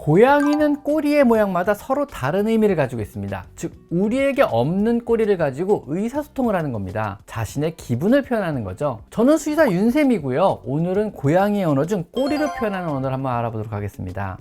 고양이는 꼬리의 모양마다 서로 다른 의미를 가지고 있습니다. 즉 우리에게 없는 꼬리를 가지고 의사소통을 하는 겁니다. 자신의 기분을 표현하는 거죠. 저는 수의사 윤쌤이고요. 오늘은 고양이의 언어 중 꼬리를 표현하는 언어를 한번 알아보도록 하겠습니다.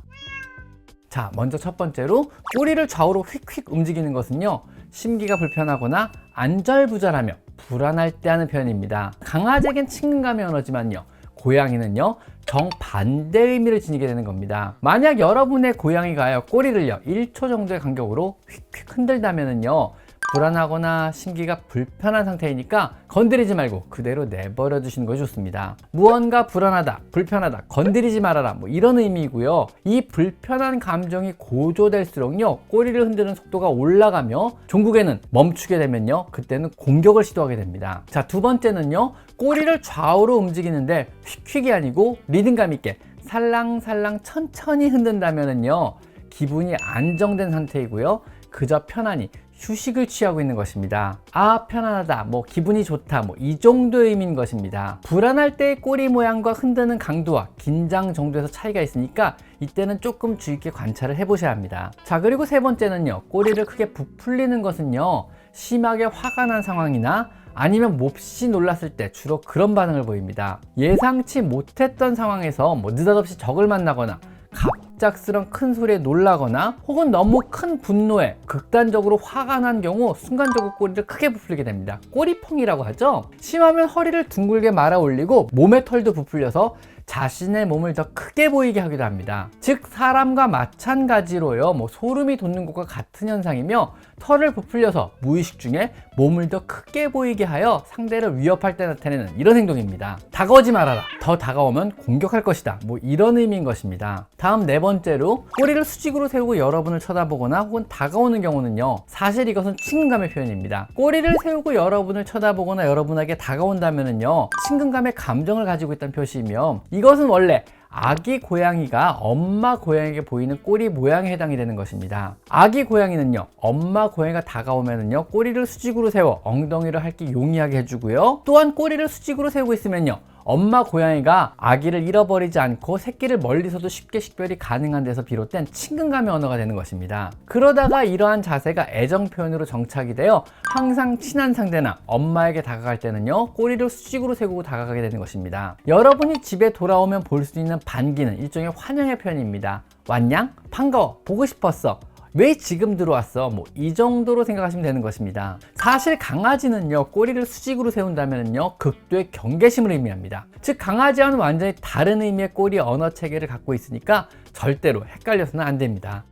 자, 먼저 첫 번째로 꼬리를 좌우로 휙휙 움직이는 것은요, 심기가 불편하거나 안절부절하며 불안할 때 하는 표현입니다. 강아지에겐 친근감의 언어지만요, 고양이는요 정반대 의미를 지니게 되는 겁니다. 만약 여러분의 고양이가요 꼬리를요 1초 정도의 간격으로 휙휙 흔들다면은요 불안하거나 심기가 불편한 상태이니까 건드리지 말고 그대로 내버려 두시는 것이 좋습니다. 무언가 불안하다, 불편하다, 건드리지 말아라, 뭐 이런 의미이고요. 이 불편한 감정이 고조될수록요 꼬리를 흔드는 속도가 올라가며 종국에는 멈추게 되면요 그때는 공격을 시도하게 됩니다. 자, 두 번째는요, 꼬리를 좌우로 움직이는데 휙휙이 아니고 리듬감 있게 살랑살랑 천천히 흔든다면은요 기분이 안정된 상태이고요, 그저 편안히 휴식을 취하고 있는 것입니다. 아, 편안하다, 뭐 기분이 좋다, 뭐 이 정도의 의미인 것입니다. 불안할 때의 꼬리 모양과 흔드는 강도와 긴장 정도에서 차이가 있으니까 이때는 조금 주의 있게 관찰을 해 보셔야 합니다. 자, 그리고 세 번째는요, 꼬리를 크게 부풀리는 것은요 심하게 화가 난 상황이나 아니면 몹시 놀랐을 때 주로 그런 반응을 보입니다. 예상치 못했던 상황에서 뭐 느닷없이 적을 만나거나 갑작스런 큰 소리에 놀라거나 혹은 너무 큰 분노에 극단적으로 화가 난 경우 순간적으로 꼬리를 크게 부풀리게 됩니다. 꼬리펑이라고 하죠. 심하면 허리를 둥글게 말아 올리고 몸의 털도 부풀려서 자신의 몸을 더 크게 보이게 하기도 합니다. 즉 사람과 마찬가지로요 뭐 소름이 돋는 것과 같은 현상이며, 털을 부풀려서 무의식 중에 몸을 더 크게 보이게 하여 상대를 위협할 때 나타내는 이런 행동입니다. 다가오지 말아라, 더 다가오면 공격할 것이다, 뭐 이런 의미인 것입니다. 다음 네 번째로 꼬리를 수직으로 세우고 여러분을 쳐다보거나 혹은 다가오는 경우는요, 사실 이것은 친근감의 표현입니다. 꼬리를 세우고 여러분을 쳐다보거나 여러분에게 다가온다면은요 친근감의 감정을 가지고 있다는 표시이며, 이것은 원래 아기 고양이가 엄마 고양이에게 보이는 꼬리 모양에 해당이 되는 것입니다. 아기 고양이는요 엄마 고양이가 다가오면은요 꼬리를 수직으로 세워 엉덩이를 핥기 용이하게 해주고요, 또한 꼬리를 수직으로 세우고 있으면요 엄마 고양이가 아기를 잃어버리지 않고 새끼를 멀리서도 쉽게 식별이 가능한 데서 비롯된 친근감의 언어가 되는 것입니다. 그러다가 이러한 자세가 애정 표현으로 정착이 되어 항상 친한 상대나 엄마에게 다가갈 때는요 꼬리를 수직으로 세우고 다가가게 되는 것입니다. 여러분이 집에 돌아오면 볼 수 있는 반기는 일종의 환영의 표현입니다. 왔냥? 반가워, 보고 싶었어, 왜 지금 들어왔어, 뭐 이 정도로 생각하시면 되는 것입니다. 사실 강아지는요 꼬리를 수직으로 세운다면요 극도의 경계심을 의미합니다. 즉 강아지와는 완전히 다른 의미의 꼬리 언어 체계를 갖고 있으니까 절대로 헷갈려서는 안 됩니다.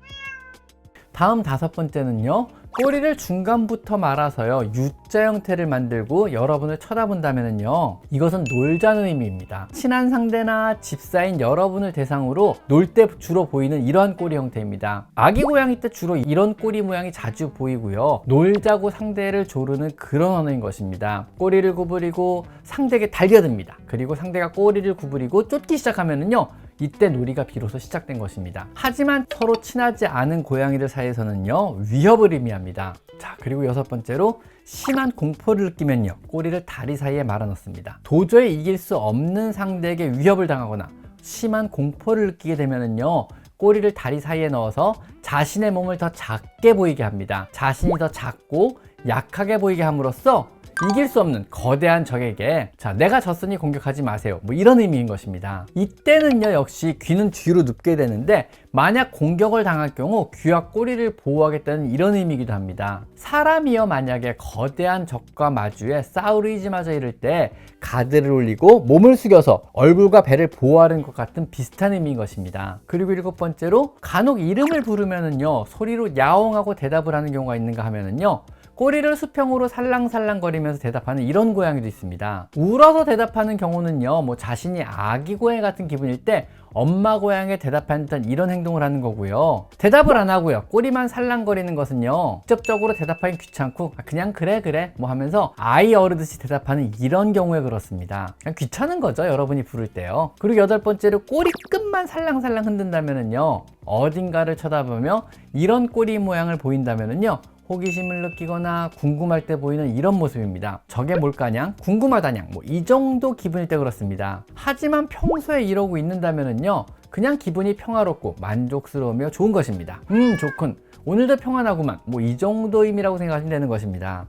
다음 다섯 번째는요, 꼬리를 중간부터 말아서요 U자 형태를 만들고 여러분을 쳐다본다면요 이것은 놀자는 의미입니다. 친한 상대나 집사인 여러분을 대상으로 놀 때 주로 보이는 이러한 꼬리 형태입니다. 아기 고양이 때 주로 이런 꼬리 모양이 자주 보이고요, 놀자고 상대를 조르는 그런 언어인 것입니다. 꼬리를 구부리고 상대에게 달려듭니다. 그리고 상대가 꼬리를 구부리고 쫓기 시작하면은요 이때 놀이가 비로소 시작된 것입니다. 하지만 서로 친하지 않은 고양이들 사이에서는요 위협을 의미합니다. 자, 그리고 여섯 번째로 심한 공포를 느끼면요 꼬리를 다리 사이에 말아 넣습니다. 도저히 이길 수 없는 상대에게 위협을 당하거나 심한 공포를 느끼게 되면은요 꼬리를 다리 사이에 넣어서 자신의 몸을 더 작게 보이게 합니다. 자신이 더 작고 약하게 보이게 함으로써 이길 수 없는 거대한 적에게 자 내가 졌으니 공격하지 마세요, 뭐 이런 의미인 것입니다. 이때는요 역시 귀는 뒤로 눕게 되는데, 만약 공격을 당할 경우 귀와 꼬리를 보호하겠다는 이런 의미이기도 합니다. 사람이요 만약에 거대한 적과 마주해 싸우리지마저 이를 때 가드를 올리고 몸을 숙여서 얼굴과 배를 보호하는 것 같은 비슷한 의미인 것입니다. 그리고 일곱 번째로 간혹 이름을 부르면은요 소리로 야옹하고 대답을 하는 경우가 있는가 하면은요 꼬리를 수평으로 살랑살랑거리면서 대답하는 이런 고양이도 있습니다. 울어서 대답하는 경우는요 뭐 자신이 아기 고양이 같은 기분일 때 엄마 고양이에 대답하는 듯한 이런 행동을 하는 거고요, 대답을 안 하고요 꼬리만 살랑거리는 것은요 직접적으로 대답하기 귀찮고 그냥 그래 뭐 하면서 아이 어르듯이 대답하는 이런 경우에 그렇습니다. 그냥 귀찮은 거죠, 여러분이 부를 때요. 그리고 여덟 번째로 꼬리 끝만 살랑살랑 흔든다면은요 어딘가를 쳐다보며 이런 꼬리 모양을 보인다면은요 호기심을 느끼거나 궁금할 때 보이는 이런 모습입니다. 저게 뭘까냥, 궁금하다냥, 뭐 이 정도 기분일 때 그렇습니다. 하지만 평소에 이러고 있는다면은요 그냥 기분이 평화롭고 만족스러우며 좋은 것입니다. 좋군. 오늘도 평안하구만. 뭐 이 정도 의미라고 생각하시면 되는 것입니다.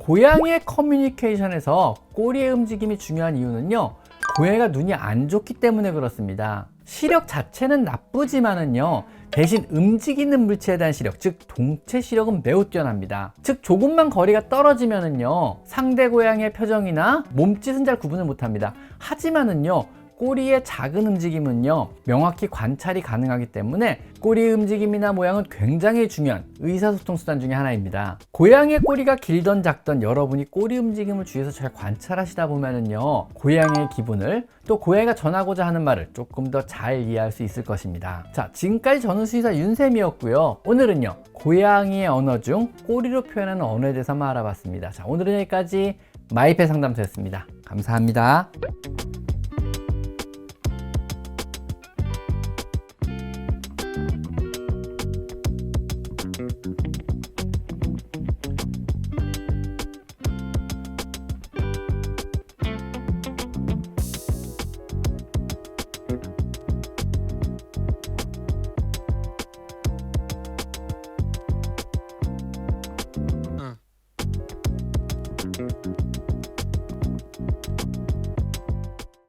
고양이의 커뮤니케이션에서 꼬리의 움직임이 중요한 이유는요, 고양이가 눈이 안 좋기 때문에 그렇습니다. 시력 자체는 나쁘지만은요, 대신 움직이는 물체에 대한 시력, 즉 동체 시력은 매우 뛰어납니다. 즉 조금만 거리가 떨어지면은요, 상대 고양이의 표정이나 몸짓은 잘 구분을 못합니다. 하지만은요, 꼬리의 작은 움직임은요, 명확히 관찰이 가능하기 때문에 꼬리의 움직임이나 모양은 굉장히 중요한 의사소통 수단 중에 하나입니다. 고양이의 꼬리가 길던 작던 여러분이 꼬리 움직임을 주위에서 잘 관찰하시다 보면은요, 고양이의 기분을, 또 고양이가 전하고자 하는 말을 조금 더 잘 이해할 수 있을 것입니다. 자, 지금까지 저는 수의사 윤쌤이었고요. 오늘은요, 고양이의 언어 중 꼬리로 표현하는 언어에 대해서만 알아봤습니다. 자, 오늘은 여기까지 마이펫 상담소였습니다. 감사합니다. 응.